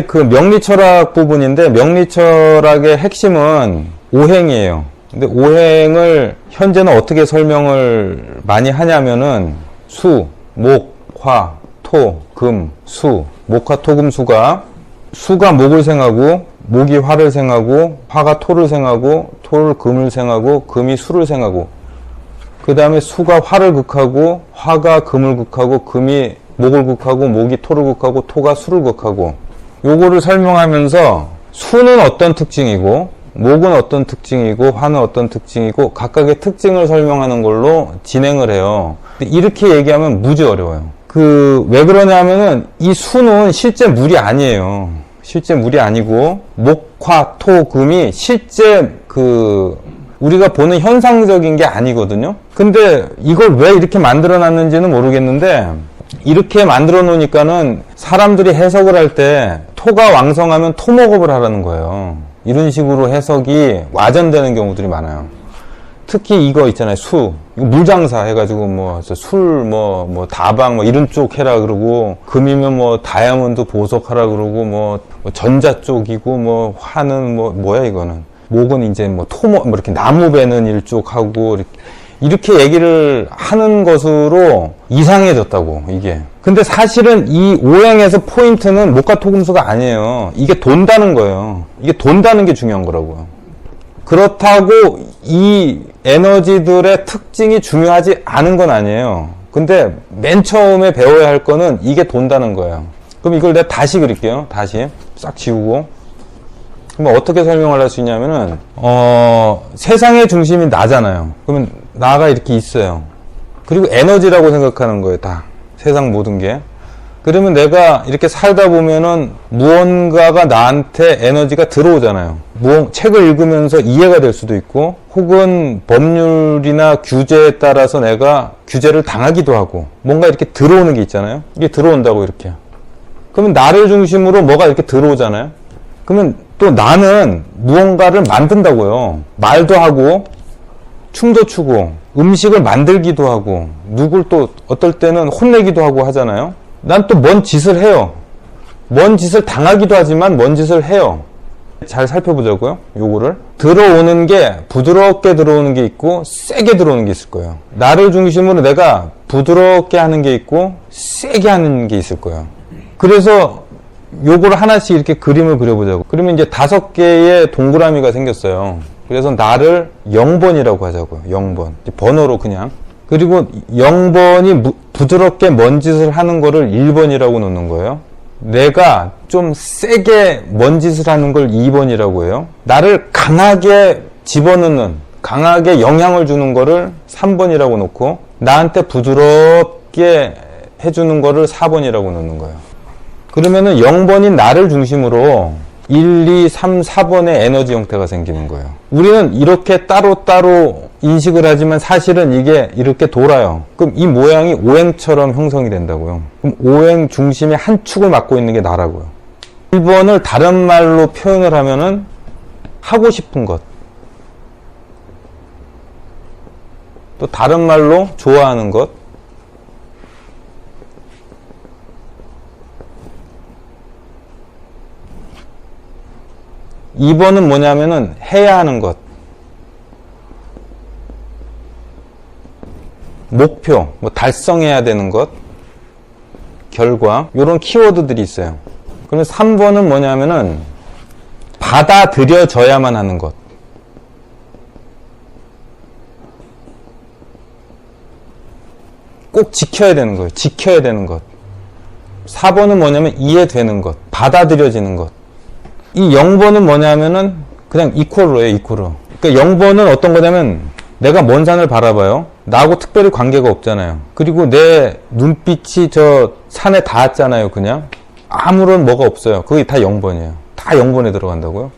그 명리철학 부분인데, 명리철학의 핵심은 오행이에요. 근데 오행을 현재는 어떻게 설명을 많이 하냐면은 수, 목, 화, 토, 금, 수, 목, 화, 토, 금, 수가 목을 생하고 목이 화를 생하고 화가 토를 생하고 토를 금을 생하고 금이 수를 생하고, 그 다음에 수가 화를 극하고 화가 금을 극하고 금이 목을 극하고 목이 토를 극하고 토가 수를 극하고, 요거를 설명하면서 수는 어떤 특징이고 목은 어떤 특징이고 화는 어떤 특징이고 각각의 특징을 설명하는 걸로 진행을 해요. 이렇게 얘기하면 무지 어려워요. 왜 그러냐면은 이 수는 실제 물이 아니에요. 실제 물이 아니고 목, 화, 토, 금이 실제 우리가 보는 현상적인 게 아니거든요. 근데 이걸 왜 이렇게 만들어 놨는지는 모르겠는데, 이렇게 만들어 놓으니까는 사람들이 해석을 할 때 토가 왕성하면 토목업을 하라는 거예요. 이런 식으로 해석이 와전되는 경우들이 많아요. 특히 이거 있잖아요. 수. 이거 물장사 해가지고 다방 이런 쪽 해라 그러고, 금이면 다이아몬드 보석하라 그러고, 전자 쪽이고, 화는 뭐야 이거는. 목은 이제 토목, 이렇게 나무 베는 일쪽 하고, 이렇게 얘기를 하는 것으로 이상해졌다고, 이게. 근데 사실은 이 오행에서 포인트는 목과 토금수가 아니에요. 이게 돈다는 거예요. 이게 돈다는 게 중요한 거라고요. 그렇다고 이 에너지들의 특징이 중요하지 않은 건 아니에요. 근데 맨 처음에 배워야 할 거는 이게 돈다는 거예요. 그럼 이걸 내가 다시 그릴게요. 다시 싹 지우고. 그럼 어떻게 설명을 할 수 있냐면은 세상의 중심이 나잖아요. 그러면 나가 이렇게 있어요. 그리고 에너지라고 생각하는 거예요. 다 세상 모든 게. 그러면 내가 이렇게 살다 보면은 무언가가 나한테 에너지가 들어오잖아요. 책을 읽으면서 이해가 될 수도 있고, 혹은 법률이나 규제에 따라서 내가 규제를 당하기도 하고, 뭔가 이렇게 들어오는 게 있잖아요. 이게 들어온다고 이렇게. 그러면 나를 중심으로 뭐가 이렇게 들어오잖아요. 그러면 또 나는 무언가를 만든다고요. 말도 하고, 춤도 추고, 음식을 만들기도 하고, 누굴 또 어떨 때는 혼내기도 하고 하잖아요. 난 또 뭔 짓을 해요. 뭔 짓을 당하기도 하지만 뭔 짓을 해요. 잘 살펴보자고요. 요거를. 들어오는 게 부드럽게 들어오는 게 있고 세게 들어오는 게 있을 거예요. 나를 중심으로 내가 부드럽게 하는 게 있고 세게 하는 게 있을 거예요. 그래서 요거를 하나씩 이렇게 그림을 그려보자고. 그러면 이제 5개의 동그라미가 생겼어요. 그래서 나를 0번이라고 하자고요. 0번. 번호로 그냥. 그리고 0번이 부드럽게 먼 짓을 하는 거를 1번이라고 놓는 거예요. 내가 좀 세게 먼 짓을 하는 걸 2번이라고 해요. 나를 강하게 집어넣는, 강하게 영향을 주는 거를 3번이라고 놓고, 나한테 부드럽게 해주는 거를 4번이라고 놓는 거예요. 그러면은 0번인 나를 중심으로 1, 2, 3, 4번의 에너지 형태가 생기는 거예요. 우리는 이렇게 따로따로 인식을 하지만 사실은 이게 이렇게 돌아요. 그럼 이 모양이 오행처럼 형성이 된다고요. 그럼 오행 중심의 한 축을 맡고 있는 게 나라고요. 1번을 다른 말로 표현을 하면은 하고 싶은 것. 또 다른 말로 좋아하는 것. 2번은 뭐냐면은 해야 하는 것. 목표, 달성해야 되는 것, 결과, 요런 키워드들이 있어요. 그러면 3번은 뭐냐면은 받아들여져야만 하는 것. 꼭 지켜야 되는 거예요. 지켜야 되는 것. 4번은 뭐냐면 이해되는 것, 받아들여지는 것. 이 0번은 뭐냐면은 그냥 이퀄로 해요. 이퀄로. 그러니까 0번은 어떤 거냐면 내가 먼 산을 바라봐요. 나하고 특별히 관계가 없잖아요. 그리고 내 눈빛이 저 산에 닿았잖아요. 그냥 아무런 뭐가 없어요. 그게 다 0번이에요. 다 0번에 들어간다고요.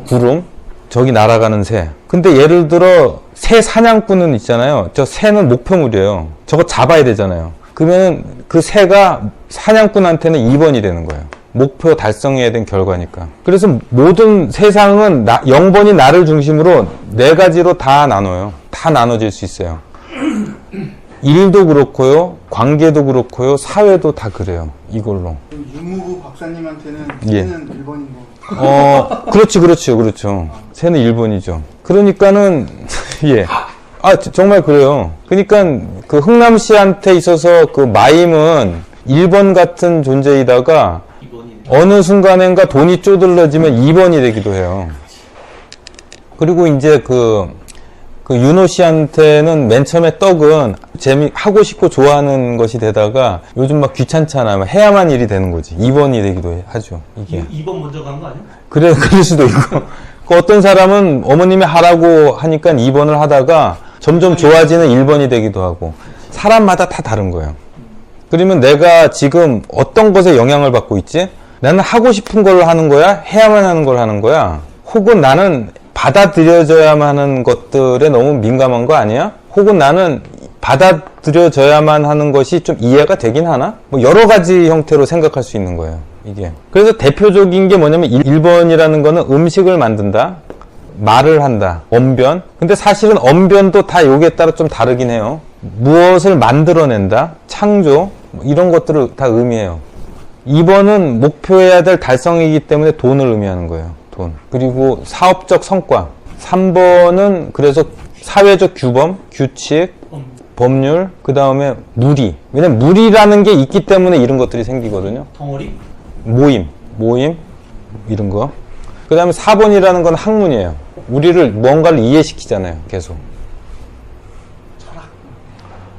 구름, 저기 날아가는 새. 근데 예를 들어 새 사냥꾼은 있잖아요. 저 새는 목표물이에요. 저거 잡아야 되잖아요. 그러면 그 새가 사냥꾼한테는 2번이 되는 거예요. 목표 달성해야 된 결과니까. 그래서 모든 세상은 0번이 나를 중심으로 4가지로 다 나눠요. 다 나눠질 수 있어요. 일도 그렇고요, 관계도 그렇고요, 사회도 다 그래요. 이걸로. 유무부 박사님한테는 예. 새는 1번인 거. 그렇죠. 새는 1번이죠. 그러니까는, 예. 정말 그래요. 그러니까 그 흥남 씨한테 있어서 그 마임은 1번 같은 존재이다가 어느 순간엔가 돈이 쪼들러지면 2번이 되기도 해요. 그리고 이제 그 윤호 씨한테는 맨 처음에 떡은 하고 싶고 좋아하는 것이 되다가 요즘 막 귀찮잖아. 막 해야만 일이 되는 거지. 2번이 되기도 하죠. 이게. 2번 먼저 간 거 아니야? 그럴 수도 있고. 그 어떤 사람은 어머님이 하라고 하니까 2번을 하다가 점점 좋아지는 1번이 되기도 하고. 사람마다 다 다른 거예요. 그러면 내가 지금 어떤 것에 영향을 받고 있지? 나는 하고 싶은 걸 하는 거야? 해야만 하는 걸 하는 거야? 혹은 나는 받아들여져야만 하는 것들에 너무 민감한 거 아니야? 혹은 나는 받아들여져야만 하는 것이 좀 이해가 되긴 하나? 뭐 여러 가지 형태로 생각할 수 있는 거예요, 이게. 그래서 대표적인 게 뭐냐면 1번이라는 거는 음식을 만든다, 말을 한다, 언변. 근데 사실은 언변도 다 여기에 따라 좀 다르긴 해요. 무엇을 만들어낸다, 창조, 이런 것들을 다 의미해요. 2번은 목표해야 될 달성이기 때문에 돈을 의미하는 거예요. 돈. 그리고 사업적 성과. 3번은 그래서 사회적 규범, 규칙, 법률, 그 다음에 무리. 왜냐면 무리라는 게 있기 때문에 이런 것들이 생기거든요. 덩어리? 모임, 이런 거. 그 다음에 4번이라는 건 학문이에요. 우리를 뭔가를 이해시키잖아요, 계속.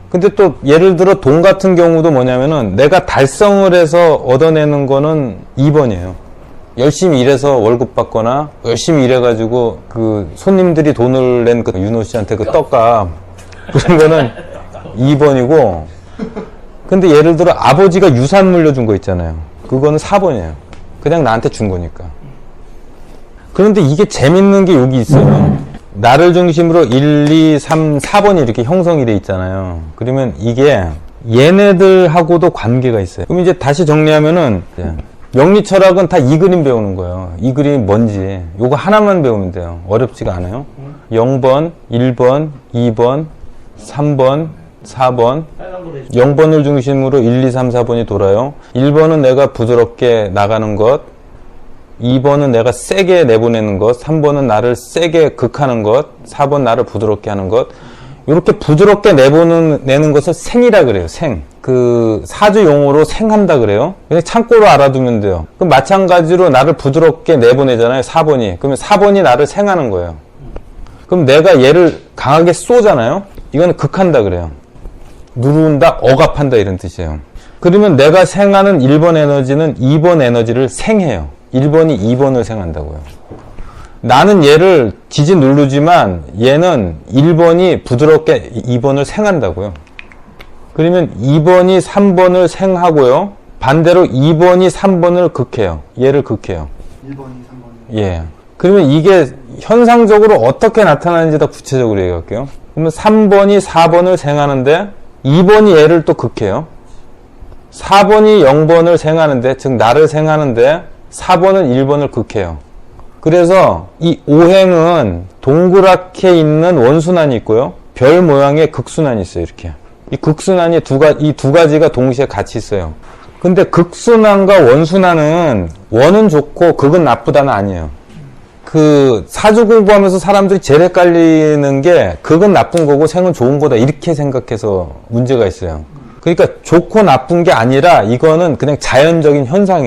근데 또 예를 들어 돈 같은 경우도 뭐냐면은 내가 달성을 해서 얻어내는 거는 2번이에요. 열심히 일해서 월급 받거나 열심히 일해가지고 그 손님들이 돈을 낸 그 윤호 씨한테 그 떡값 그런 거는 2번이고, 근데 예를 들어 아버지가 유산 물려준 거 있잖아요. 그거는 4번이에요. 그냥 나한테 준 거니까. 그런데 이게 재밌는 게 여기 있어요. 나를 중심으로 1, 2, 3, 4번이 이렇게 형성이 돼 있잖아요. 그러면 이게 얘네들하고도 관계가 있어요. 그럼 이제 다시 정리하면은 명리철학은 다 이 그림 배우는 거예요. 이 그림이 뭔지 요거 하나만 배우면 돼요. 어렵지가 않아요. 0번, 1번, 2번, 3번, 4번, 0번을 중심으로 1, 2, 3, 4번이 돌아요. 1번은 내가 부드럽게 나가는 것, 2번은 내가 세게 내보내는 것, 3번은 나를 세게 극하는 것, 4번 나를 부드럽게 하는 것. 이렇게 부드럽게 내는 것을 생이라 그래요. 생. 그 사주 용어로 생한다 그래요. 그냥 참고로 알아두면 돼요. 그럼 마찬가지로 나를 부드럽게 내보내잖아요. 4번이. 그러면 4번이 나를 생하는 거예요. 그럼 내가 얘를 강하게 쏘잖아요. 이거는 극한다 그래요. 누른다, 억압한다 이런 뜻이에요. 그러면 내가 생하는 1번 에너지는 2번 에너지를 생해요. 1번이 2번을 생한다고요. 나는 얘를 지지 누르지만 얘는 1번이 부드럽게 2번을 생한다고요. 그러면 2번이 3번을 생하고요. 반대로 2번이 3번을 극해요. 얘를 극해요. 1번이 3번이. 예. 그러면 이게 현상적으로 어떻게 나타나는지 더 구체적으로 얘기할게요. 그러면 3번이 4번을 생하는데 2번이 얘를 또 극해요. 4번이 0번을 생하는데, 즉 나를 생하는데 4번은 1번을 극해요. 그래서 이 오행은 동그랗게 있는 원순환이 있고요. 별 모양의 극순환이 있어요. 이렇게. 이 극순환이 이 두 가지가 동시에 같이 있어요. 근데 극순환과 원순환은 원은 좋고 극은 나쁘다는 아니에요. 그 사주 공부하면서 사람들이 제일 헷갈리는 게 극은 나쁜 거고 생은 좋은 거다 이렇게 생각해서 문제가 있어요. 그러니까 좋고 나쁜 게 아니라 이거는 그냥 자연적인 현상이에요.